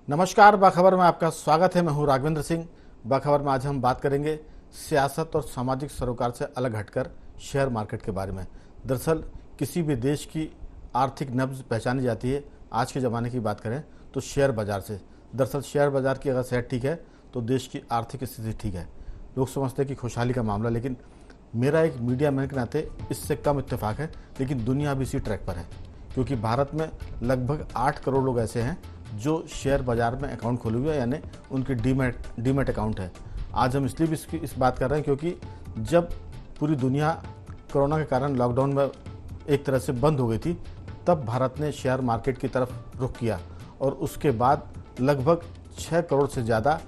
नमस्कार, बाखबर में आपका स्वागत है। मैं हूं राघवेंद्र सिंह। बाखबर में आज हम बात करेंगे सियासत और सामाजिक सरोकार से अलग हटकर शेयर मार्केट के बारे में। दरअसल किसी भी देश की आर्थिक नब्ज पहचानी जाती है, आज के ज़माने की बात करें तो शेयर बाजार से। दरअसल शेयर बाजार की अगर सेहत ठीक है तो देश की आर्थिक स्थिति ठीक है। लोग समझते हैं कि खुशहाली का मामला, लेकिन मेरा एक मीडिया मैन के नाते इससे कम इत्तेफाक है। लेकिन दुनिया भी इसी ट्रैक पर है, क्योंकि भारत में लगभग 8 करोड़ लोग ऐसे हैं जो शेयर बाजार में अकाउंट खोले हुए हैं, यानी उनके डीमैट अकाउंट है। आज हम इसलिए भी इस बात कर रहे हैं क्योंकि जब पूरी दुनिया कोरोना के कारण लॉकडाउन में एक तरह से बंद हो गई थी, तब भारत ने शेयर मार्केट की तरफ रुख किया और उसके बाद लगभग 6 करोड़ से ज़्यादा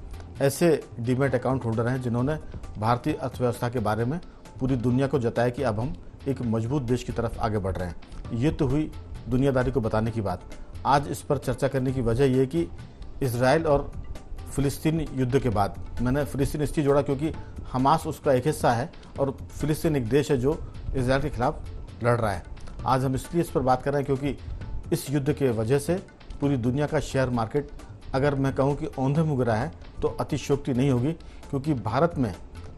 ऐसे डीमैट अकाउंट होल्डर हैं जिन्होंने भारतीय अर्थव्यवस्था के बारे में पूरी दुनिया को जताया कि अब हम एक मजबूत देश की तरफ आगे बढ़ रहे हैं। ये तो हुई दुनियादारी को बताने की बात। आज इस पर चर्चा करने की वजह यह कि इजराइल और फ़िलिस्तीन युद्ध के बाद, मैंने फ़िलिस्तीन इसलिए जोड़ा क्योंकि हमास उसका एक हिस्सा है और फ़िलिस्तीन एक देश है जो इजराइल के खिलाफ लड़ रहा है। आज हम इसलिए इस पर बात कर रहे हैं क्योंकि इस युद्ध के वजह से पूरी दुनिया का शेयर मार्केट, अगर मैं कहूँ कि औंधे मुँह गिरा है तो अतिशयोक्ति नहीं होगी। क्योंकि भारत में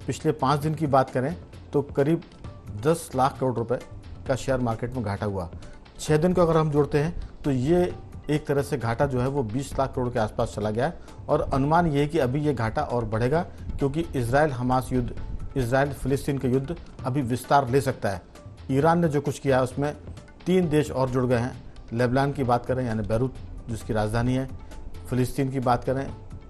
पिछले 5 दिन की बात करें तो करीब 10 लाख करोड़ रुपए का शेयर मार्केट में घाटा हुआ। 6 दिन को अगर हम जोड़ते हैं तो ये एक तरह से घाटा जो है वो 20 लाख करोड़ के आसपास चला गया है। और अनुमान ये है कि अभी ये घाटा और बढ़ेगा, क्योंकि इजराइल हमास युद्ध, इजराइल फ़िलिस्तीन का युद्ध अभी विस्तार ले सकता है। ईरान ने जो कुछ किया है उसमें 3 देश और जुड़ गए हैं। लेबनान की बात करें, यानी बैरूत जिसकी राजधानी है, फ़िलिस्तीन की बात करें,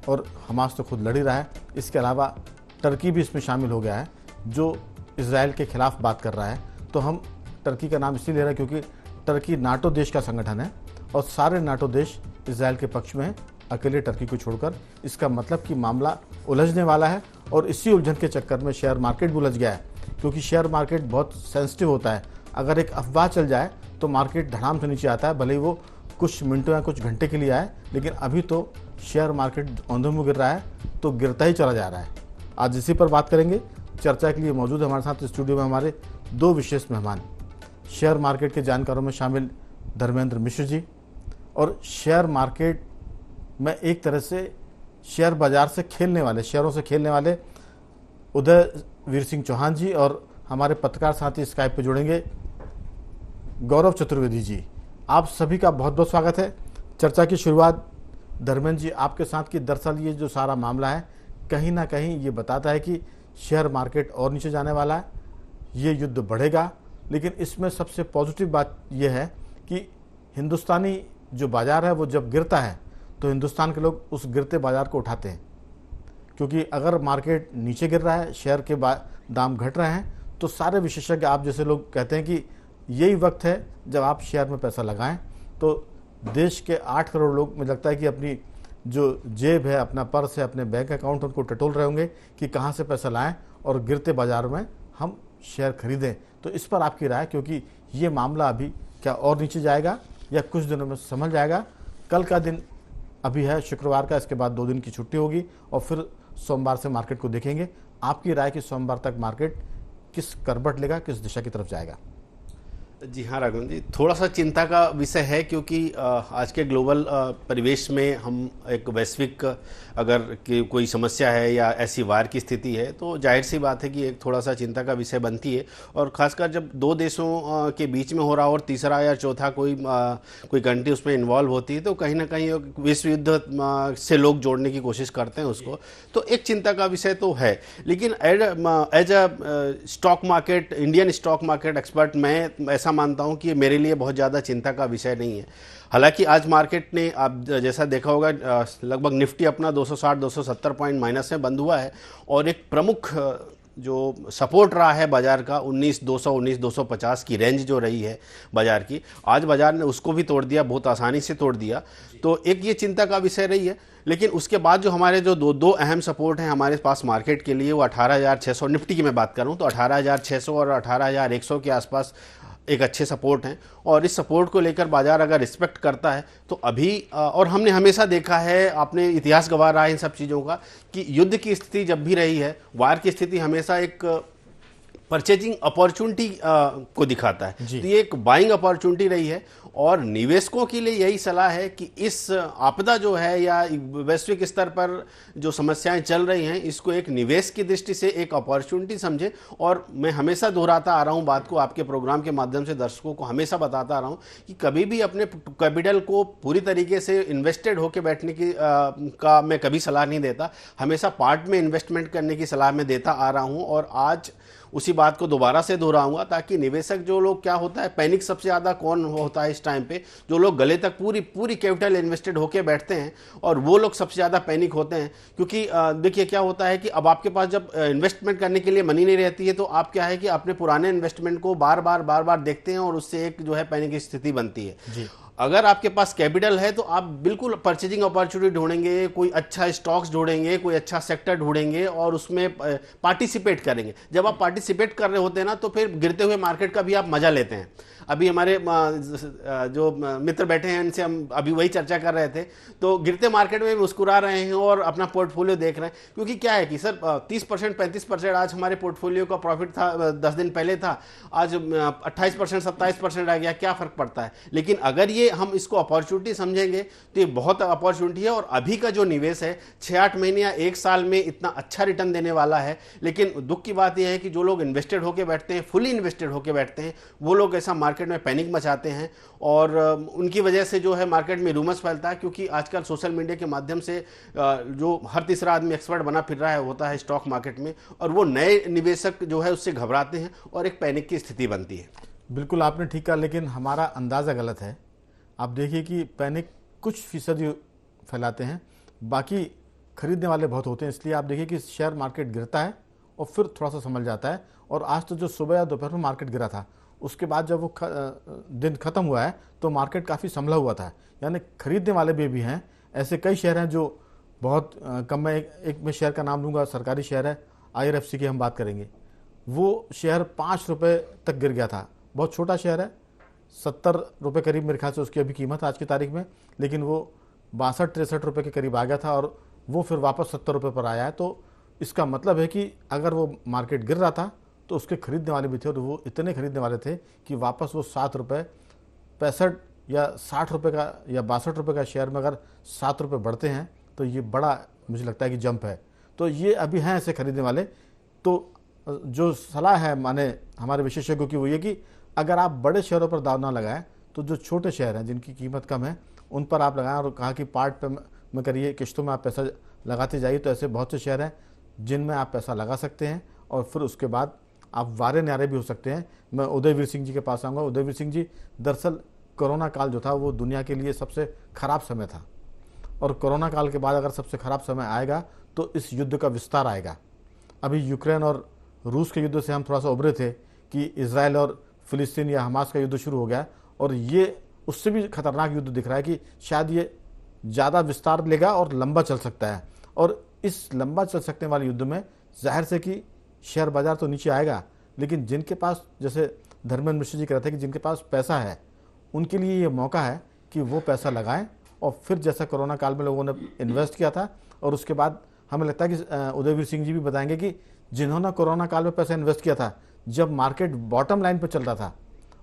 और हमास तो खुद लड़ ही रहा है। इसके अलावा टर्की भी इसमें शामिल हो गया है जो इजराइल के खिलाफ बात कर रहा है। तो हम टर्की का नाम इसलिए ले रहे हैं क्योंकि टर्की नाटो देश का संगठन है और सारे नाटो देश इजराइल के पक्ष में हैं, अकेले टर्की को छोड़कर। इसका मतलब कि मामला उलझने वाला है और इसी उलझन के चक्कर में शेयर मार्केट भी उलझ गया है। क्योंकि शेयर मार्केट बहुत सेंसिटिव होता है, अगर एक अफवाह चल जाए तो मार्केट धड़ाम से नीचे आता है, भले ही वो कुछ मिनटों या कुछ घंटे के लिए आए। लेकिन अभी तो शेयर मार्केट औंधे मुँह गिर रहा है, तो गिरता ही चला जा रहा है। आज इसी पर बात करेंगे। चर्चा के लिए मौजूद है हमारे साथ स्टूडियो में हमारे 2 विशेष मेहमान, शेयर मार्केट के जानकारों में शामिल धर्मेंद्र मिश्र जी, और शेयर मार्केट में एक तरह से शेयर बाजार से खेलने वाले, शेयरों से खेलने वाले उदय वीर सिंह चौहान जी, और हमारे पत्रकार साथी स्काइप पे जुड़ेंगे गौरव चतुर्वेदी जी। आप सभी का बहुत बहुत स्वागत है। चर्चा की शुरुआत धर्मेंद्र जी आपके साथ की। दरअसल ये जो सारा मामला है कहीं ना कहीं ये बताता है कि शेयर मार्केट और नीचे जाने वाला है, ये युद्ध बढ़ेगा। लेकिन इसमें सबसे पॉजिटिव बात यह है कि हिंदुस्तानी जो बाज़ार है वो जब गिरता है तो हिंदुस्तान के लोग उस गिरते बाज़ार को उठाते हैं। क्योंकि अगर मार्केट नीचे गिर रहा है, शेयर के दाम घट रहे हैं, तो सारे विशेषज्ञ आप जैसे लोग कहते हैं कि यही वक्त है जब आप शेयर में पैसा लगाएं। तो देश के 8 करोड़ लोग, मुझे लगता है कि अपनी जो जेब है, अपना पर्स है, अपने बैंक अकाउंट, उनको टटोल रहे होंगे कि कहाँ से पैसा लाएं और गिरते बाज़ार में हम शेयर खरीदें। तो इस पर आपकी राय, क्योंकि ये मामला अभी क्या और नीचे जाएगा या कुछ दिनों में संभल जाएगा? कल का दिन अभी है शुक्रवार का, इसके बाद 2 दिन की छुट्टी होगी और फिर सोमवार से मार्केट को देखेंगे। आपकी राय कि सोमवार तक मार्केट किस करवट लेगा, किस दिशा की तरफ जाएगा? जी हाँ राघवेंद्र जी, थोड़ा सा चिंता का विषय है क्योंकि आज के ग्लोबल परिवेश में हम एक वैश्विक अगर कोई समस्या है या ऐसी वार की स्थिति है तो जाहिर सी बात है कि एक थोड़ा सा चिंता का विषय बनती है। और ख़ासकर जब 2 देशों के बीच में हो रहा हो और तीसरा या चौथा कोई कंट्री उसमें इन्वॉल्व होती है तो कहीं ना कहीं विश्व युद्ध से लोग जोड़ने की कोशिश करते हैं उसको, तो एक चिंता का विषय तो है। लेकिन as a stock market, Indian stock market expert, मैं ऐसा मानता हूं कि मेरे लिए बहुत ज़्यादा चिंता का विषय नहीं है। हालांकि आज मार्केट ने, आप जैसा देखा होगा, लगभग निफ्टी अपना 260-270 पॉइंट माइनस में बंद हुआ है और एक प्रमुख जो सपोर्ट रहा है बाजार का 19,200 19,250 की रेंज जो रही है बाजार की, आज बाजार ने उसको भी तोड़ दिया, बहुत आसानी से तोड़ दिया। तो एक ये चिंता का विषय रही है। लेकिन उसके बाद जो हमारे जो दो अहम सपोर्ट हैं हमारे पास मार्केट के लिए, वो 18,600, निफ्टी की मैं बात करूं तो 18,600 और 18,100 के आसपास एक अच्छे सपोर्ट हैं। और इस सपोर्ट को लेकर बाजार अगर रिस्पेक्ट करता है तो अभी, और हमने हमेशा देखा है, आपने इतिहास गवाह रहा है इन सब चीज़ों का, कि युद्ध की स्थिति जब भी रही है, वार की स्थिति हमेशा एक परचेजिंग अपॉर्चुनिटी को दिखाता है। तो ये एक बाइंग अपॉर्चुनिटी रही है और निवेशकों के लिए यही सलाह है कि इस आपदा जो है या वैश्विक स्तर पर जो समस्याएं चल रही हैं, इसको एक निवेश की दृष्टि से एक अपॉर्चुनिटी समझे। और मैं हमेशा दोहराता आ रहा हूं बात को, आपके प्रोग्राम के माध्यम से दर्शकों को हमेशा बताता आ रहा हूं कि कभी भी अपने कैपिटल को पूरी तरीके से इन्वेस्टेड होकर बैठने की का मैं कभी सलाह नहीं देता, हमेशा पार्ट में इन्वेस्टमेंट करने की सलाह मैं देता आ रहा हूं। और आज उसी बात को दोबारा से दोहराऊंगा, ताकि निवेशक जो लोग, क्या होता है, पैनिक सबसे ज़्यादा कौन होता है इस टाइम पे, जो लोग गले तक पूरी कैपिटल इन्वेस्टेड होके बैठते हैं, और वो लोग सबसे ज़्यादा पैनिक होते हैं। क्योंकि देखिए क्या होता है कि अब आपके पास जब इन्वेस्टमेंट करने के लिए मनी नहीं रहती है, तो आप क्या है कि अपने पुराने इन्वेस्टमेंट को बार बार देखते हैं, और उससे एक जो है पैनिक की स्थिति बनती है। अगर आपके पास कैपिटल है तो आप बिल्कुल परचेजिंग अपॉर्चुनिटी ढूंढेंगे, कोई अच्छा स्टॉक्स ढूंढेंगे, कोई अच्छा सेक्टर ढूंढेंगे और उसमें पार्टिसिपेट करेंगे। जब आप पार्टिसिपेट कर रहे होते हैं ना, तो फिर गिरते हुए मार्केट का भी आप मजा लेते हैं। अभी हमारे जो मित्र बैठे हैं, इनसे हम अभी वही चर्चा कर रहे थे, तो गिरते मार्केट में मुस्कुरा रहे हैं और अपना पोर्टफोलियो देख रहे हैं। क्योंकि क्या है कि सर 30% 35% आज हमारे पोर्टफोलियो का प्रॉफिट था, 10 दिन पहले था, आज 28% 27% आ गया, क्या फर्क पड़ता है। लेकिन अगर ये हम इसको अपॉर्चुनिटी समझेंगे तो ये बहुत अपॉर्चुनिटी है। और अभी का जो निवेश है 6-8 महीने या 1 साल में इतना अच्छा रिटर्न देने वाला है। लेकिन दुख की बात यह है कि जो लोग इन्वेस्टेड होकर बैठते हैं, फुली इन्वेस्टेड होकर बैठते हैं, वो लोग ऐसा मार्केट में पैनिक मचाते हैं, और उनकी वजह से जो है मार्केट में रूमर्स फैलता है। क्योंकि आजकल सोशल मीडिया के माध्यम से जो हर तीसरा आदमी एक्सपर्ट बना फिर रहा है होता है स्टॉक मार्केट में, और वो नए निवेशक जो है उससे घबराते हैं और एक पैनिक की स्थिति बनती है। बिल्कुल आपने ठीक कहा, लेकिन हमारा अंदाज़ा गलत है। आप देखिए कि पैनिक कुछ फीसदी फैलाते हैं, बाकी खरीदने वाले बहुत होते हैं। इसलिए आप देखिए कि शेयर मार्केट गिरता है और फिर थोड़ा सा संभल जाता है। और आज तो जो सुबह या दोपहर में मार्केट गिरा था, उसके बाद जब वो दिन ख़त्म हुआ है तो मार्केट काफ़ी संभला हुआ था। यानी खरीदने वाले भी हैं। ऐसे कई शेयर हैं जो बहुत कम में, एक मैं शेयर का नाम लूँगा, सरकारी शेयर है IRFC की हम बात करेंगे। वो शेयर 5 रुपये तक गिर गया था। बहुत छोटा शेयर है, 70 रुपये करीब मेरे ख्याल से उसकी अभी कीमत आज की तारीख में, लेकिन वो 62-63 रुपये के करीब आ गया था और वो फिर वापस 70 रुपये पर आया है। तो इसका मतलब है कि अगर वो मार्केट गिर रहा था तो उसके खरीदने वाले भी थे, और वो इतने खरीदने वाले थे कि वापस वो 7 रुपये 65 या 60 रुपये का या 62 रुपये का शेयर में अगर 7 रुपये बढ़ते हैं तो ये बड़ा मुझे लगता है कि जंप है। तो ये अभी हैं ऐसे खरीदने वाले। तो जो सलाह है माने हमारे विशेषज्ञों की, वो ये कि अगर आप बड़े शेयरों पर दाव ना लगाएं तो जो छोटे शेयर हैं जिनकी कीमत कम है उन पर आप लगाएं, और कहा कि पार्ट पे में करिए, किश्तों में आप पैसा लगाते जाइए। तो ऐसे बहुत से शेयर हैं जिनमें आप पैसा लगा सकते हैं और फिर उसके बाद आप वारे न्यारे भी हो सकते हैं। मैं उदयवीर सिंह जी के पास आऊँगा। उदयवीर सिंह जी, दरअसल कोरोना काल जो था वो दुनिया के लिए सबसे ख़राब समय था, और कोरोना काल के बाद अगर सबसे ख़राब समय आएगा तो इस युद्ध का विस्तार आएगा। अभी यूक्रेन और रूस के युद्ध से हम थोड़ा सा उभरे थे कि इजराइल और फिलिस्तीन या हमास का युद्ध शुरू हो गया, और ये उससे भी खतरनाक युद्ध दिख रहा है कि शायद ये ज़्यादा विस्तार लेगा और लंबा चल सकता है। और इस लंबा चल सकने वाले युद्ध में जाहिर से कि शेयर बाजार तो नीचे आएगा, लेकिन जिनके पास, जैसे धर्मेंद्र मिश्र जी कह रहे थे कि जिनके पास पैसा है उनके लिए ये मौका है कि वो पैसा लगाएं, और फिर जैसा कोरोना काल में लोगों ने इन्वेस्ट किया था, और उसके बाद हमें लगता है कि उदयवीर सिंह जी भी बताएंगे कि जिन्होंने कोरोना काल में पैसा इन्वेस्ट किया था जब मार्केट बॉटम लाइन पर चल रहा था,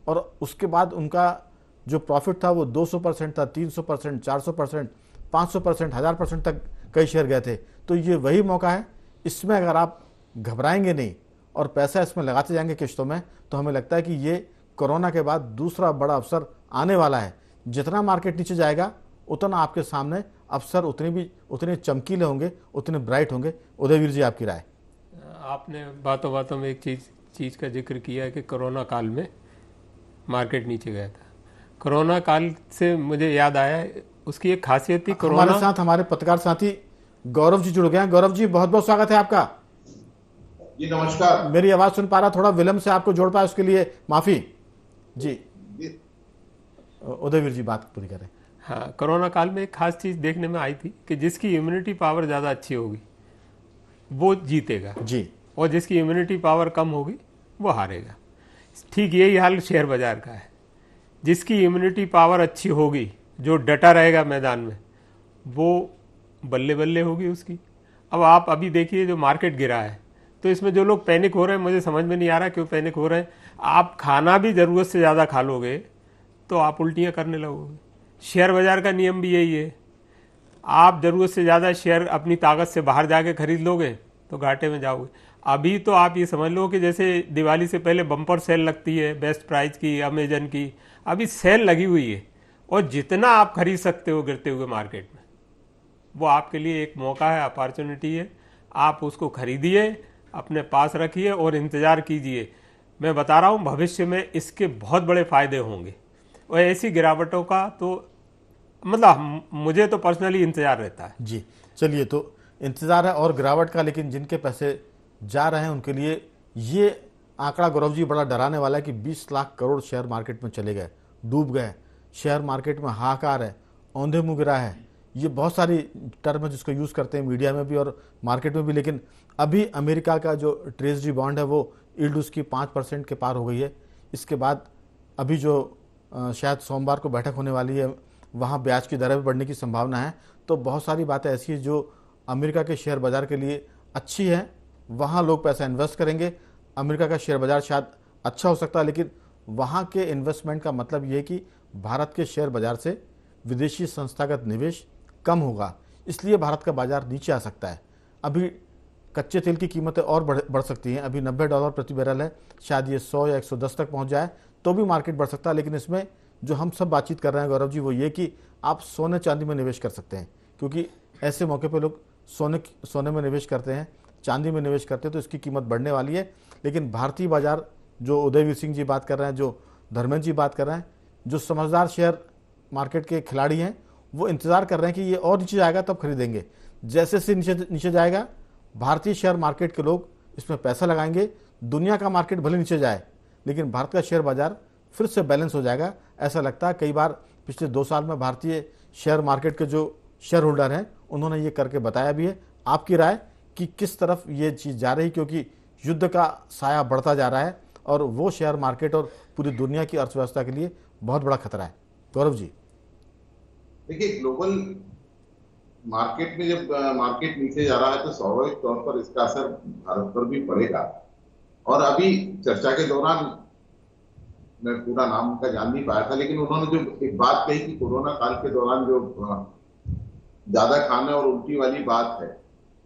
और उसके बाद उनका जो प्रॉफिट था वो 200% था, 300%, 400%, 500%, 1000% तक कई शेयर गए थे। तो ये वही मौका है। इसमें अगर आप घबराएंगे नहीं और पैसा इसमें लगाते जाएंगे किश्तों में, तो हमें लगता है कि ये कोरोना के बाद दूसरा बड़ा अवसर आने वाला है। जितना मार्केट नीचे जाएगा उतना आपके सामने अवसर उतने चमकीले होंगे, उतने ब्राइट होंगे। उदयवीर जी, आपकी राय? आपने बातों बातों में एक चीज़ का जिक्र किया है कि कोरोना काल में मार्केट नीचे गया था। कोरोना काल से मुझे याद आया, उसकी एक खासियत थी कोरोना। हमारे साथ हमारे पत्रकार साथी गौरव जी जुड़ गए हैं। गौरव जी, बहुत बहुत स्वागत है आपका। जी नमस्कार। मेरी आवाज सुन पा रहा, थोड़ा विलंब से आपको जोड़ पाया उसके लिए माफी जी। उदयवीर जी बात पूरी करें। हाँ, कोरोना काल में एक खास चीज़ देखने में आई थी कि जिसकी इम्यूनिटी पावर ज़्यादा अच्छी होगी वो जीतेगा जी, और जिसकी इम्यूनिटी पावर कम होगी वो हारेगा। ठीक यही हाल शेयर बाजार का है। जिसकी इम्यूनिटी पावर अच्छी होगी, जो डटा रहेगा मैदान में, वो बल्ले बल्ले होगी उसकी। अब आप अभी देखिए जो मार्केट गिरा है, तो इसमें जो लोग पैनिक हो रहे हैं, मुझे समझ में नहीं आ रहा क्यों पैनिक हो रहे हैं। आप खाना भी ज़रूरत से ज़्यादा खा लोगे तो आप उल्टियाँ करने लगोगे। शेयर बाजार का नियम भी यही है, आप ज़रूरत से ज़्यादा शेयर अपनी ताकत से बाहर जाके खरीद लोगे तो घाटे में जाओगे। अभी तो आप ये समझ लो कि जैसे दिवाली से पहले बम्पर सेल लगती है बेस्ट प्राइस की, अमेजन की, अभी सेल लगी हुई है और जितना आप खरीद सकते हो गिरते हुए मार्केट में, वो आपके लिए एक मौका है, अपॉर्चुनिटी है। आप उसको खरीदिए, अपने पास रखिए और इंतज़ार कीजिए। मैं बता रहा हूँ भविष्य में इसके बहुत बड़े फ़ायदे होंगे और ऐसी गिरावटों का तो मतलब मुझे तो पर्सनली इंतज़ार रहता है। जी चलिए, तो इंतज़ार है और गिरावट का, लेकिन जिनके पैसे जा रहे हैं उनके लिए ये आंकड़ा गौरव जी बड़ा डराने वाला है कि 20 लाख करोड़ शेयर मार्केट में चले गए, डूब गए। शेयर मार्केट में हाहाकार है, औंधे मुँह गिरा है। ये बहुत सारी टर्म है जिसको यूज़ करते हैं मीडिया में भी और मार्केट में भी। लेकिन अभी अमेरिका का जो ट्रेजरी बॉन्ड है वो यील्ड उसकी 5% के पार हो गई है। इसके बाद अभी जो शायद सोमवार को बैठक होने वाली है, वहाँ ब्याज की दरें भी बढ़ने की संभावना है। तो बहुत सारी बातें ऐसी है जो अमेरिका के शेयर बाज़ार के लिए अच्छी है, वहाँ लोग पैसा इन्वेस्ट करेंगे। अमेरिका का शेयर बाज़ार शायद अच्छा हो सकता है, लेकिन वहाँ के इन्वेस्टमेंट का मतलब ये है कि भारत के शेयर बाज़ार से विदेशी संस्थागत निवेश कम होगा, इसलिए भारत का बाज़ार नीचे आ सकता है। अभी कच्चे तेल की कीमतें और बढ़ सकती हैं। अभी $90 प्रति बैरल है, शायद ये 100 या 110 तक पहुँच जाए तो भी मार्केट बढ़ सकता है। लेकिन इसमें जो हम सब बातचीत कर रहे हैं गौरव जी, वो ये कि आप सोने चांदी में निवेश कर सकते हैं, क्योंकि ऐसे मौके पे लोग सोने में निवेश करते हैं, चांदी में निवेश करते हैं, तो इसकी कीमत बढ़ने वाली है। लेकिन भारतीय बाजार, जो उदयवीर सिंह जी बात कर रहे हैं, जो धर्मेंद्र जी बात कर रहे हैं, जो समझदार शेयर मार्केट के खिलाड़ी हैं, वो इंतज़ार कर रहे हैं कि ये और नीचे जाएगा तब खरीदेंगे। जैसे नीचे जाएगा भारतीय शेयर मार्केट के लोग इसमें पैसा लगाएंगे। दुनिया का मार्केट भले नीचे जाए, लेकिन भारत का शेयर बाजार फिर से बैलेंस हो जाएगा, ऐसा लगता है। कई बार पिछले 2 साल में भारतीय शेयर मार्केट के जो शेयर होल्डर हैं उन्होंने ये करके बताया भी है। आपकी राय कि किस तरफ ये चीज़ जा रही, क्योंकि युद्ध का साया बढ़ता जा रहा है और वो शेयर मार्केट और पूरी दुनिया की अर्थव्यवस्था के लिए बहुत बड़ा खतरा है। गौरव जी, देखिए, ग्लोबल मार्केट में जब मार्केट नीचे जा रहा है तो स्वाभाविक तौर पर इसका असर भारत पर भी पड़ेगा। और अभी चर्चा के दौरान, मैं पूरा नाम उनका जान नहीं पाया था, लेकिन उन्होंने जो एक बात कही कि कोरोना काल के दौरान जो ज्यादा खाने और उल्टी वाली बात है,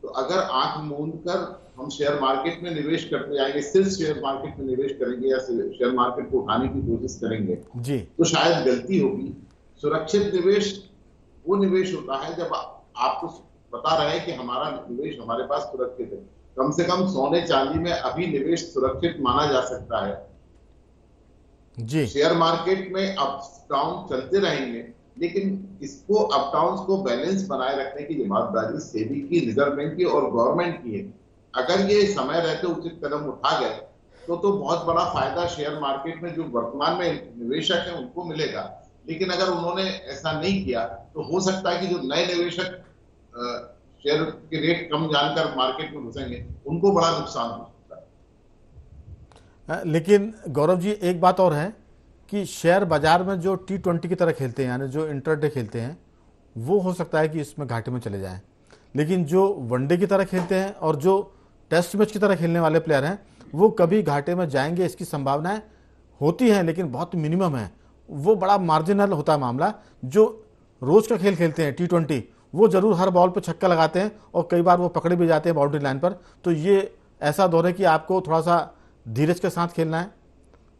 तो अगर आंख मूंद कर हम शेयर मार्केट में निवेश करते जाएंगे, सिर्फ शेयर मार्केट में निवेश करेंगे या शेयर मार्केट को उठाने की कोशिश करेंगे जी, तो शायद गलती होगी। सुरक्षित निवेश वो निवेश होता है जब आपको पता रहे कि हमारा निवेश हमारे पास सुरक्षित है। कम से कम सोने चांदी में अभी निवेश सुरक्षित माना जा सकता है जी। शेयर मार्केट में अप डाउन चलते रहेंगे, लेकिन इसको अप डाउन को बैलेंस बनाए रखने की जिम्मेदारी सेबी की, रिजर्व बैंक की और गवर्नमेंट की है। अगर ये समय रहते उचित कदम उठा गए तो बहुत बड़ा फायदा शेयर मार्केट में जो वर्तमान में निवेशक है उनको मिलेगा। लेकिन अगर उन्होंने ऐसा नहीं किया तो हो सकता है कि जो नए निवेशक शेयर के रेट कम जानकर मार्केट में घुसेंगे उनको बड़ा नुकसान हो सकता है। लेकिन गौरव जी, एक बात और है कि शेयर बाजार में जो T20 की तरह खेलते हैं, यानी जो इंटरडे खेलते हैं, वो हो सकता है कि इसमें घाटे में चले जाएं। लेकिन जो वनडे की तरह खेलते हैं और जो टेस्ट मैच की तरह खेलने वाले प्लेयर हैं, वो कभी घाटे में जाएंगे इसकी संभावनाएं होती हैं, लेकिन बहुत मिनिमम है। वो बड़ा मार्जिनल होता है मामला। जो रोज का खेल खेलते हैं T20, वो जरूर हर बॉल पर छक्का लगाते हैं और कई बार वो पकड़े भी जाते हैं बाउंड्री लाइन पर। तो ये ऐसा दौर है कि आपको थोड़ा सा धीरज के साथ खेलना है,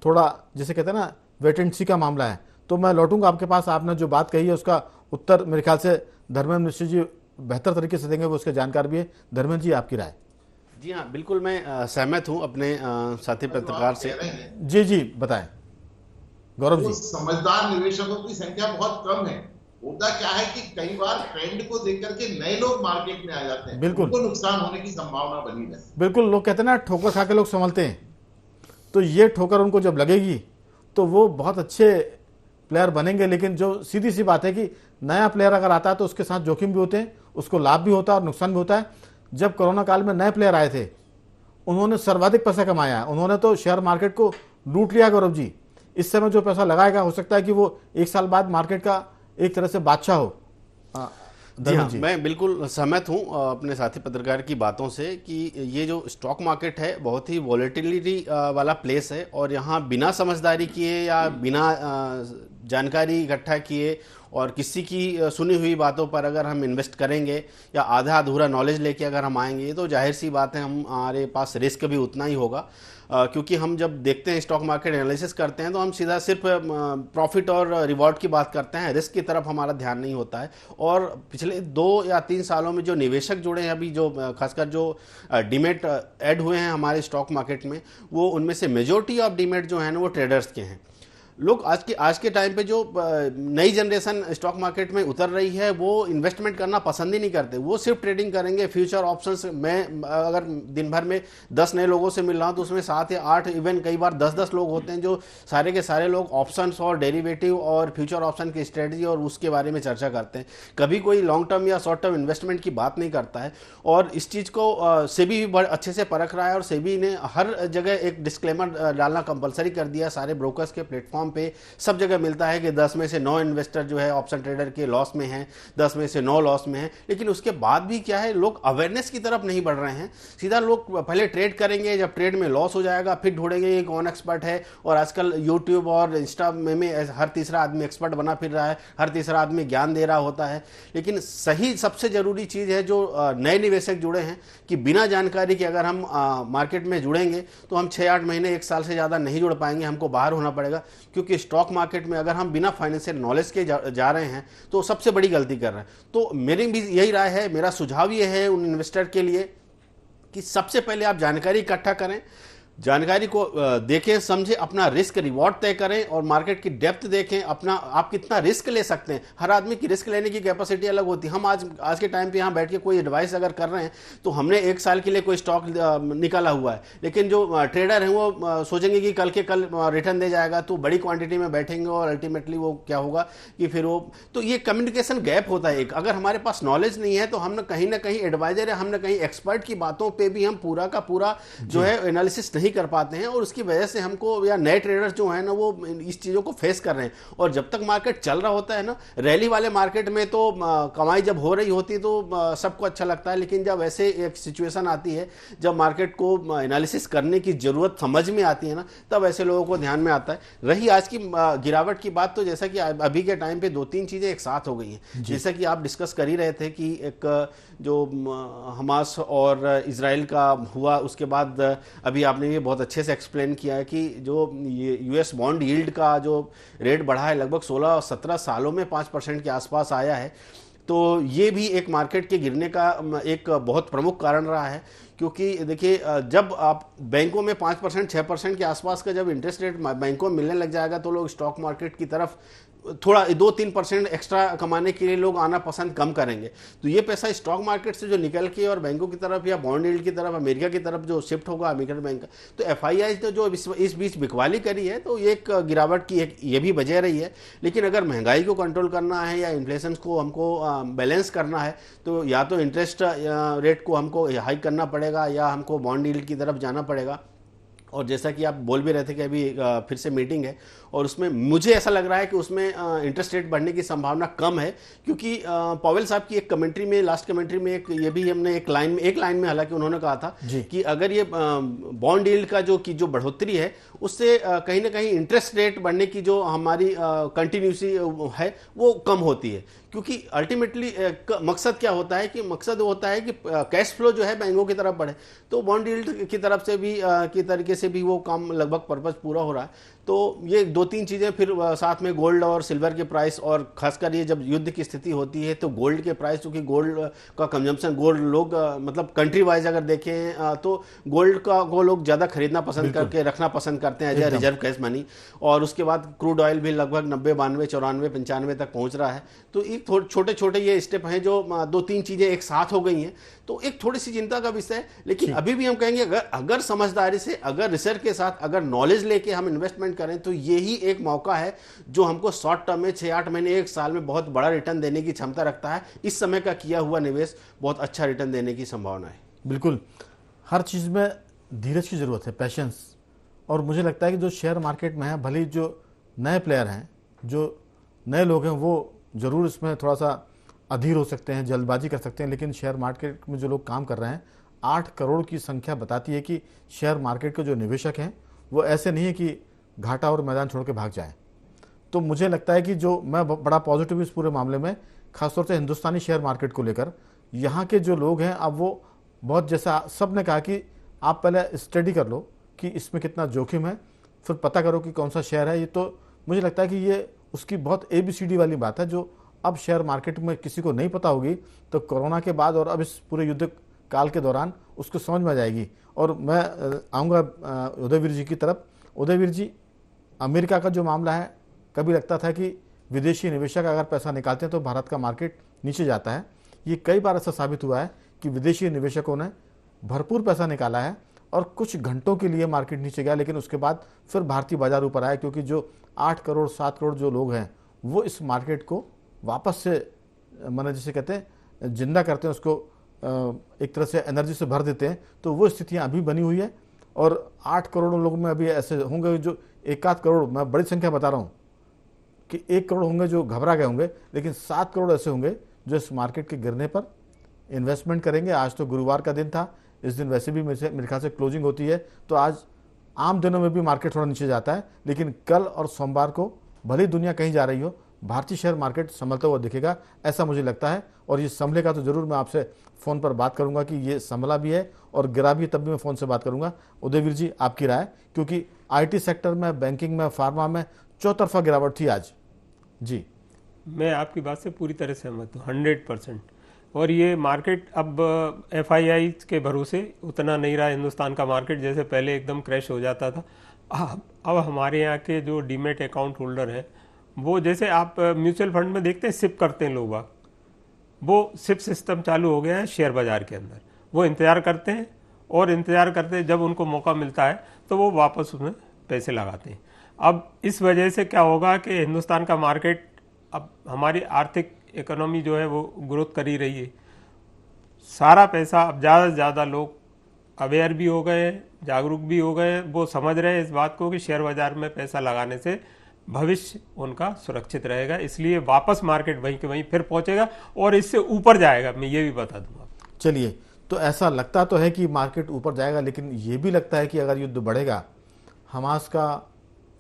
थोड़ा जिसे कहते हैं ना वेट एंड सी का मामला है। तो मैं लौटूंगा आपके पास, आपने जो बात कही है उसका उत्तर मेरे ख्याल से धर्मेंद्र मिश्र जी बेहतर तरीके से देंगे, वो उसके जानकार भी है। धर्मेंद्र जी, आपकी राय? जी हाँ, बिल्कुल मैं सहमत हूँ अपने साथी पत्रकार से। जी बताएं गौरव जी। समझदार निवेशकों की संख्या बहुत कम है। होता क्या है कि कई बार ट्रेंड को देख करके नए लोग मार्केट में आ जाते हैं, बिल्कुल उनको नुकसान होने की संभावना बनी है। बिल्कुल, लोग कहते हैं ना ठोकर खा के लोग संभलते हैं, तो ये ठोकर उनको जब लगेगी तो वो बहुत अच्छे प्लेयर बनेंगे। लेकिन जो सीधी सी बात है कि नया प्लेयर अगर आता है तो उसके साथ जोखिम भी होते हैं, उसको लाभ भी होता है और नुकसान भी होता है। जब कोरोना काल में नए प्लेयर आए थे, उन्होंने सर्वाधिक पैसा कमाया, उन्होंने तो शेयर मार्केट को लूट लिया गौरव जी। इस समय जो पैसा लगाएगा, हो सकता है कि वो 1 साल बाद मार्केट का एक तरह से बादशाह हो। जी हाँ, मैं बिल्कुल सहमत हूँ अपने साथी पत्रकार की बातों से कि ये जो स्टॉक मार्केट है बहुत ही वॉलेटिलिटी वाला प्लेस है और यहाँ बिना समझदारी किए या बिना जानकारी इकट्ठा किए और किसी की सुनी हुई बातों पर अगर हम इन्वेस्ट करेंगे या आधा अधूरा नॉलेज लेके अगर हम आएंगे तो जाहिर सी बात है हमारे पास रिस्क भी उतना ही होगा। क्योंकि हम जब देखते हैं स्टॉक मार्केट एनालिसिस करते हैं तो हम सीधा सिर्फ प्रॉफिट और रिवॉर्ड की बात करते हैं, रिस्क की तरफ हमारा ध्यान नहीं होता है। और पिछले 2 या 3 सालों में जो निवेशक जुड़े हैं अभी, जो खासकर जो डीमेट ऐड हुए हैं हमारे स्टॉक मार्केट में, वो उनमें से मेजोरिटी ऑफ डीमेट जो है ना वो ट्रेडर्स के हैं। लोग आज के टाइम पे जो नई जनरेशन स्टॉक मार्केट में उतर रही है वो इन्वेस्टमेंट करना पसंद ही नहीं करते, वो सिर्फ ट्रेडिंग करेंगे फ्यूचर ऑप्शंस। मैं अगर दिन भर में 10 नए लोगों से मिल रहा हूँ तो उसमें 7 या 8 इवन कई बार 10-10 लोग होते हैं जो सारे के सारे लोग ऑप्शंस और डेरिवेटिव और फ्यूचर ऑप्शन की स्ट्रेटजी और उसके बारे में चर्चा करते हैं। कभी कोई लॉन्ग टर्म या शॉर्ट टर्म इन्वेस्टमेंट की बात नहीं करता है। और इस चीज़ को सेबी भी बड़े अच्छे से परख रहा है और सेबी ने हर जगह एक डिस्क्लेमर डालना कंपलसरी कर दिया। सारे ब्रोकर्स के प्लेटफॉर्म पे सब जगह मिलता है कि 10 में से 9 इन्वेस्टर जो है ऑप्शन ट्रेडर के लॉस में हैं, 10 में से 9 लॉस में हैं। लेकिन उसके बाद भी क्या है, लोग अवेयरनेस की तरफ नहीं बढ़ रहे हैं। सीधा लोग पहले ट्रेड करेंगे, जब ट्रेड में लॉस हो जाएगा फिर ढूंढेंगे कि कौन एक्सपर्ट है। और आजकल यूट्यूब और इंस्टा में हर तीसरा आदमी एक्सपर्ट बना फिर रहा है, हर तीसरा आदमी ज्ञान दे रहा होता है। लेकिन सही सबसे जरूरी चीज़ है जो नए निवेशक जुड़े हैं कि बिना जानकारी के अगर हम मार्केट में जुड़ेंगे तो हम 6-8 महीने 1 साल से ज़्यादा नहीं जुड़ पाएंगे, हमको बाहर होना पड़ेगा। क्योंकि स्टॉक मार्केट में अगर हम बिना फाइनेंशियल नॉलेज के जा रहे हैं तो सबसे बड़ी गलती कर रहे हैं। तो मेरी भी यही राय है, मेरा सुझाव ये है उन इन्वेस्टर के लिए कि सबसे पहले आप जानकारी इकट्ठा करें, जानकारी को देखें समझें, अपना रिस्क रिवॉर्ड तय करें और मार्केट की डेप्थ देखें, अपना आप कितना रिस्क ले सकते हैं। हर आदमी की रिस्क लेने की कैपेसिटी अलग होती है। हम आज के टाइम पे यहाँ बैठ के कोई एडवाइस अगर कर रहे हैं तो हमने 1 साल के लिए कोई स्टॉक निकाला हुआ है, लेकिन जो ट्रेडर हैं वो सोचेंगे कि कल के कल रिटर्न दे जाएगा, तो बड़ी क्वांटिटी में बैठेंगे और अल्टीमेटली वो क्या होगा कि फिर वो, तो ये कम्युनिकेशन गैप होता है एक। अगर हमारे पास नॉलेज नहीं है तो हम ना कहीं एडवाइजर है, हम ना कहीं एक्सपर्ट की बातों पर भी हम पूरा का पूरा जो है एनालिसिस नहीं कर पाते हैं और उसकी वजह से हमको या नए ट्रेडर्स जो है ना वो इस चीज़ों को फेस कर रहे हैं। और जब तक मार्केट चल रहा होता है ना, रैली वाले मार्केट में तो कमाई जब हो रही होती है तो सबको अच्छा लगता है। लेकिन जब ऐसे एक सिचुएशन आती है जब मार्केट को एनालिसिस करने की ज़रूरत समझ में आती है ना, तब ऐसे लोगों को ध्यान में आता है। रही आज की गिरावट की बात, तो जैसा कि अभी के टाइम पे 2-3 चीज़ें एक साथ हो गई हैं। जैसा कि आप डिस्कस कर ही रहे थे कि एक जो हमास और इजराइल का हुआ, उसके बाद अभी आपने ये बहुत अच्छे से एक्सप्लेन किया है कि जो यूएस बॉन्ड यील्ड का जो रेट बढ़ा है लगभग 16-17 सालों में 5% के आसपास आया है। तो ये भी एक मार्केट के गिरने का एक बहुत प्रमुख कारण रहा है। क्योंकि देखिए जब आप बैंकों में 5% 6% के आसपास का जब इंटरेस्ट रेट बैंकों में मिलने लग जाएगा तो लोग स्टॉक मार्केट की तरफ थोड़ा 2-3% एक्स्ट्रा कमाने के लिए लोग आना पसंद कम करेंगे। तो ये पैसा स्टॉक मार्केट से जो निकल के और बैंकों की तरफ या बॉन्ड यील्ड की तरफ अमेरिका की तरफ जो शिफ्ट होगा अमेरिकन बैंक का, तो एफआईआई तो जो इस बीच बिकवाली करी है तो एक गिरावट की एक ये भी वजह रही है। लेकिन अगर महंगाई को कंट्रोल करना है या इन्फ्लेशन को हमको बैलेंस करना है तो या तो इंटरेस्ट रेट को हमको हाइक करना पड़ेगा या हमको बॉन्ड यील्ड की तरफ जाना पड़ेगा। और जैसा कि आप बोल भी रहे थे कि अभी फिर से मीटिंग है और उसमें मुझे ऐसा लग रहा है कि उसमें इंटरेस्ट रेट बढ़ने की संभावना कम है। क्योंकि पॉवेल साहब की एक कमेंट्री में, लास्ट कमेंट्री में ये भी हमने एक लाइन में हालांकि उन्होंने कहा था कि अगर ये बॉन्ड यील्ड का जो बढ़ोतरी है उससे कहीं ना कहीं इंटरेस्ट रेट बढ़ने की जो हमारी कंटिन्यूसी है वो कम होती है। क्योंकि अल्टीमेटली मकसद क्या होता है कि मकसद होता है कि कैश फ्लो जो है बैंकों की तरफ बढ़े, तो बॉन्ड यील्ड की तरफ से भी की तरीके से भी वो काम लगभग पर्पस पूरा हो रहा है। तो ये 2-3 चीज़ें फिर साथ में गोल्ड और सिल्वर के प्राइस, और खासकर ये जब युद्ध की स्थिति होती है तो गोल्ड के प्राइस, क्योंकि गोल्ड का कंजम्पशन, गोल्ड लोग मतलब कंट्री वाइज अगर देखें तो गोल्ड का वो लोग ज़्यादा खरीदना पसंद करके रखना पसंद करते हैं as a reserve cash money. और उसके बाद क्रूड ऑयल भी लगभग 90, 92, 94, 95 तक पहुँच रहा है। तो एक छोटे छोटे ये स्टेप हैं जो 2-3 चीज़ें एक साथ हो गई हैं, तो एक थोड़ी सी चिंता का विषय है। लेकिन अभी भी हम कहेंगे अगर समझदारी से, अगर रिसर्च के साथ, अगर नॉलेज लेके हम इन्वेस्टमेंट करें तो यही एक मौका है जो हमको शॉर्ट टर्म में 6-8 महीने 1 साल में बहुत बड़ा रिटर्न देने की क्षमता रखता है। इस समय का किया हुआ निवेश बहुत अच्छा रिटर्न देने की संभावना है। बिल्कुल, हर चीज़ में धीरज की ज़रूरत है, पेशेंस। और मुझे लगता है कि जो शेयर मार्केट में है, भले ही जो नए प्लेयर हैं, जो नए लोग हैं, वो ज़रूर इसमें थोड़ा सा अधीर हो सकते हैं, जल्दबाजी कर सकते हैं, लेकिन शेयर मार्केट में जो लोग काम कर रहे हैं, 8 करोड़ की संख्या बताती है कि शेयर मार्केट के जो निवेशक हैं वो ऐसे नहीं है कि घाटा और मैदान छोड़ के भाग जाएं। तो मुझे लगता है कि जो मैं बड़ा पॉजिटिव इस पूरे मामले में, खासतौर से हिंदुस्तानी शेयर मार्केट को लेकर, यहाँ के जो लोग हैं अब वो बहुत, जैसा सब ने कहा कि आप पहले स्टडी कर लो कि इसमें कितना जोखिम है, फिर पता करो कि कौन सा शेयर है। ये तो मुझे लगता है कि ये उसकी बहुत ABCD वाली बात है जो अब शेयर मार्केट में किसी को नहीं पता होगी तो कोरोना के बाद और अब इस पूरे युद्ध काल के दौरान उसको समझ में आ जाएगी। और मैं आऊँगा उदयवीर जी की तरफ। उदयवीर जी, अमेरिका का जो मामला है, कभी लगता था कि विदेशी निवेशक अगर पैसा निकालते हैं तो भारत का मार्केट नीचे जाता है। ये कई बार ऐसा साबित हुआ है कि विदेशी निवेशकों ने भरपूर पैसा निकाला है और कुछ घंटों के लिए मार्केट नीचे गया, लेकिन उसके बाद फिर भारतीय बाजार ऊपर आया, क्योंकि जो 8 करोड़ 7 करोड़ जो लोग हैं वो इस मार्केट को वापस से, माने जिसे कहते हैं जिंदा करते हैं, उसको एक तरह से एनर्जी से भर देते हैं। तो वो स्थितियां अभी बनी हुई है और 8 करोड़ लोगों में अभी ऐसे होंगे जो 1 करोड़, मैं बड़ी संख्या बता रहा हूँ कि 1 करोड़ होंगे जो घबरा गए होंगे, लेकिन 7 करोड़ ऐसे होंगे जो इस मार्केट के गिरने पर इन्वेस्टमेंट करेंगे। आज तो गुरुवार का दिन था, इस दिन वैसे भी मेरे ख्याल से क्लोजिंग होती है, तो आज आम दिनों में भी मार्केट थोड़ा नीचे जाता है, लेकिन कल और सोमवार को भले दुनिया कहीं जा रही हो, भारतीय शेयर मार्केट संभलता हुआ दिखेगा, ऐसा मुझे लगता है। और ये संभलेगा तो जरूर मैं आपसे फ़ोन पर बात करूंगा कि ये संभला भी है और गिरा भी, तब भी मैं फ़ोन से बात करूंगा। उदयवीर जी, आपकी राय, क्योंकि IT सेक्टर में, बैंकिंग में, फार्मा में चौतरफा गिरावट थी आज। जी, मैं आपकी बात से पूरी तरह सहमत हूँ, 100%। और ये मार्केट अब FII के भरोसे उतना नहीं रहा हिंदुस्तान का मार्केट, जैसे पहले एकदम क्रैश हो जाता था। अब हमारे यहाँ के जो डीमेट अकाउंट होल्डर हैं, वो जैसे आप म्यूचुअल फंड में देखते हैं सिप करते हैं लोग, वो सिप सिस्टम चालू हो गया है शेयर बाजार के अंदर। वो इंतज़ार करते हैं और इंतज़ार करते हैं, जब उनको मौका मिलता है तो वो वापस उसमें पैसे लगाते हैं। अब इस वजह से क्या होगा कि हिंदुस्तान का मार्केट, अब हमारी आर्थिक इकोनॉमी जो है वो ग्रोथ कर ही रही है, सारा पैसा अब ज़्यादा से ज़्यादा लोग अवेयर भी हो गए हैं, जागरूक भी हो गए हैं, वो समझ रहे हैं इस बात को कि शेयर बाजार में पैसा लगाने से भविष्य उनका सुरक्षित रहेगा, इसलिए वापस मार्केट वहीं के वहीं फिर पहुंचेगा और इससे ऊपर जाएगा, मैं ये भी बता दूंगा। चलिए, तो ऐसा लगता तो है कि मार्केट ऊपर जाएगा, लेकिन ये भी लगता है कि अगर युद्ध बढ़ेगा, हमास का,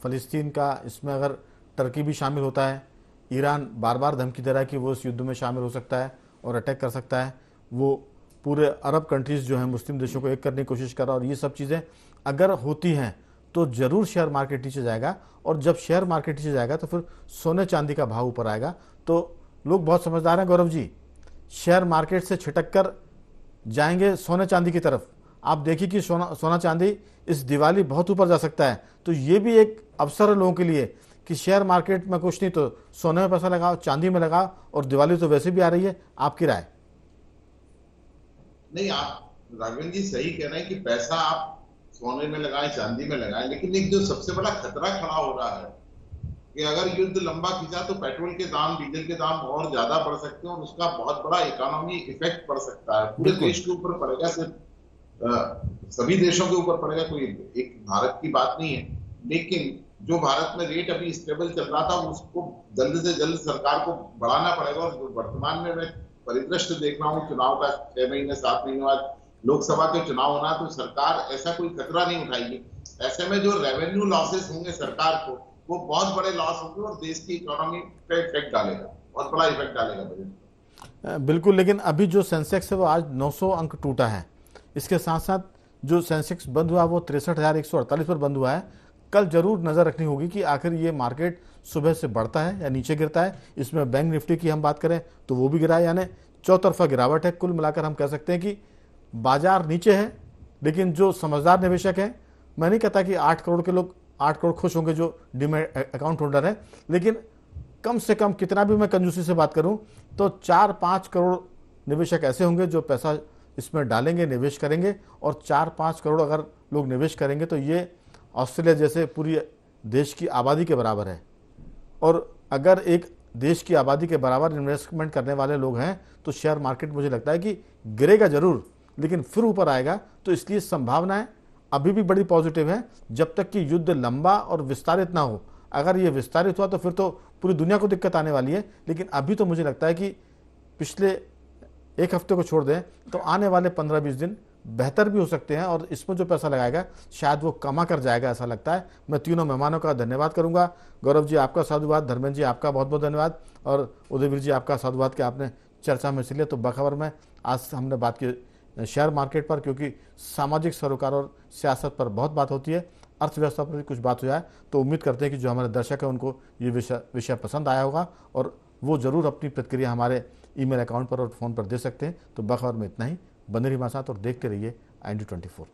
फ़लस्तीन का, इसमें अगर टर्की भी शामिल होता है, ईरान बार बार धमकी दे रहा है कि वो इस युद्ध में शामिल हो सकता है और अटैक कर सकता है, वो पूरे अरब कंट्रीज़ जो हैं, मुस्लिम देशों को एक करने की कोशिश कर रहा है, और ये सब चीज़ें अगर होती हैं तो ज़रूर शेयर मार्केट नीचे जाएगा। और जब शेयर मार्केट नीचे जाएगा तो फिर सोने चांदी का भाव ऊपर आएगा। तो लोग बहुत समझदार हैं गौरव जी, शेयर मार्केट से छिटक कर जाएंगे सोने चांदी की तरफ। आप देखिए कि सोना चांदी इस दिवाली बहुत ऊपर जा सकता है। तो ये भी एक अवसर है लोगों के लिए कि शेयर मार्केट में कुछ नहीं तो सोने में पैसा लगाओ, चांदी में लगाओ, और दिवाली तो वैसे भी आ रही है। आपकी राय? नहीं, आप राघवेंद्र जी सही कह रहे हैं कि पैसा आप सोने में लगाएं, चांदी में लगाएं, लेकिन एक जो सबसे बड़ा खतरा खड़ा हो रहा है कि अगर युद्ध लंबा खिंचा तो पेट्रोल के दाम, डीजल के दाम और ज्यादा बढ़ सकते हैं और उसका बहुत बड़ा इकोनॉमी इफेक्ट पड़ सकता है, पूरे देश के ऊपर पड़ेगा, सिर्फ सभी देशों के ऊपर पड़ेगा, कोई एक भारत की बात नहीं है। लेकिन जो भारत में रेट अभी स्टेबल चल रहा था उसको जल्द से जल्द सरकार को बढ़ाना पड़ेगा। और वर्तमान में मैं परिदृश्य देख रहा हूँ, चुनाव का 6 महीने 7 महीने बाद लोकसभा के चुनाव होना, तो सरकार ऐसा कोई खतरा नहीं उठाएगी। ऐसे में जो रेवेन्यू लॉसेस होंगे सरकार को, वो बहुत बड़े लॉस होंगे और देश की इकोनॉमी पे इफेक्ट डालेगा, बहुत बड़ा इफेक्ट डालेगा बजट। बिल्कुल, लेकिन अभी जो सेंसेक्स है वो आज 900 अंक टूटा है। इसके साथ साथ जो सेंसेक्स बंद हुआ वो 63,148 पर बंद हुआ है। कल जरूर नज़र रखनी होगी कि आखिर ये मार्केट सुबह से बढ़ता है या नीचे गिरता है। इसमें बैंक निफ्टी की हम बात करें तो वो भी गिरा है, यानी चौतरफा गिरावट है। कुल मिलाकर हम कह सकते हैं कि बाजार नीचे है, लेकिन जो समझदार निवेशक हैं, मैं नहीं कहता कि 8 करोड़ के लोग 8 करोड़ खुश होंगे जो डीमैट अकाउंट होल्डर है, लेकिन कम से कम कितना भी मैं कंजूसी से बात करूं तो 4-5 करोड़ निवेशक ऐसे होंगे जो पैसा इसमें डालेंगे, निवेश करेंगे। और 4-5 करोड़ अगर लोग निवेश करेंगे तो ये ऑस्ट्रेलिया जैसे पूरी देश की आबादी के बराबर है। और अगर एक देश की आबादी के बराबर इन्वेस्टमेंट करने वाले लोग हैं तो शेयर मार्केट मुझे लगता है कि गिरेगा जरूर, लेकिन फिर ऊपर आएगा। तो इसलिए संभावनाएं अभी भी बड़ी पॉजिटिव है, जब तक कि युद्ध लंबा और विस्तारित ना हो। अगर ये विस्तारित हुआ तो फिर तो पूरी दुनिया को दिक्कत आने वाली है, लेकिन अभी तो मुझे लगता है कि पिछले एक हफ्ते को छोड़ दें तो आने वाले 15-20 दिन बेहतर भी हो सकते हैं और इसमें जो पैसा लगाएगा शायद वो कमा कर जाएगा, ऐसा लगता है। मैं तीनों मेहमानों का धन्यवाद करूंगा। गौरव जी आपका साधुवाद, धर्मेंद्र जी आपका बहुत बहुत धन्यवाद और उदयवीर जी आपका साधुवाद कि आपने चर्चा में इसलिए। तो बखबर में आज हमने बात की शेयर मार्केट पर, क्योंकि सामाजिक सरोकार और सियासत पर बहुत बात होती है, अर्थव्यवस्था पर भी कुछ बात हो जाए तो उम्मीद करते हैं कि जो हमारे दर्शक हैं उनको ये विषय पसंद आया होगा और वो ज़रूर अपनी प्रतिक्रिया हमारे ईमेल अकाउंट पर और फ़ोन पर दे सकते हैं। तो बखबर में इतना ही। बने रहिए हमारे साथ और देखते रहिए IND24।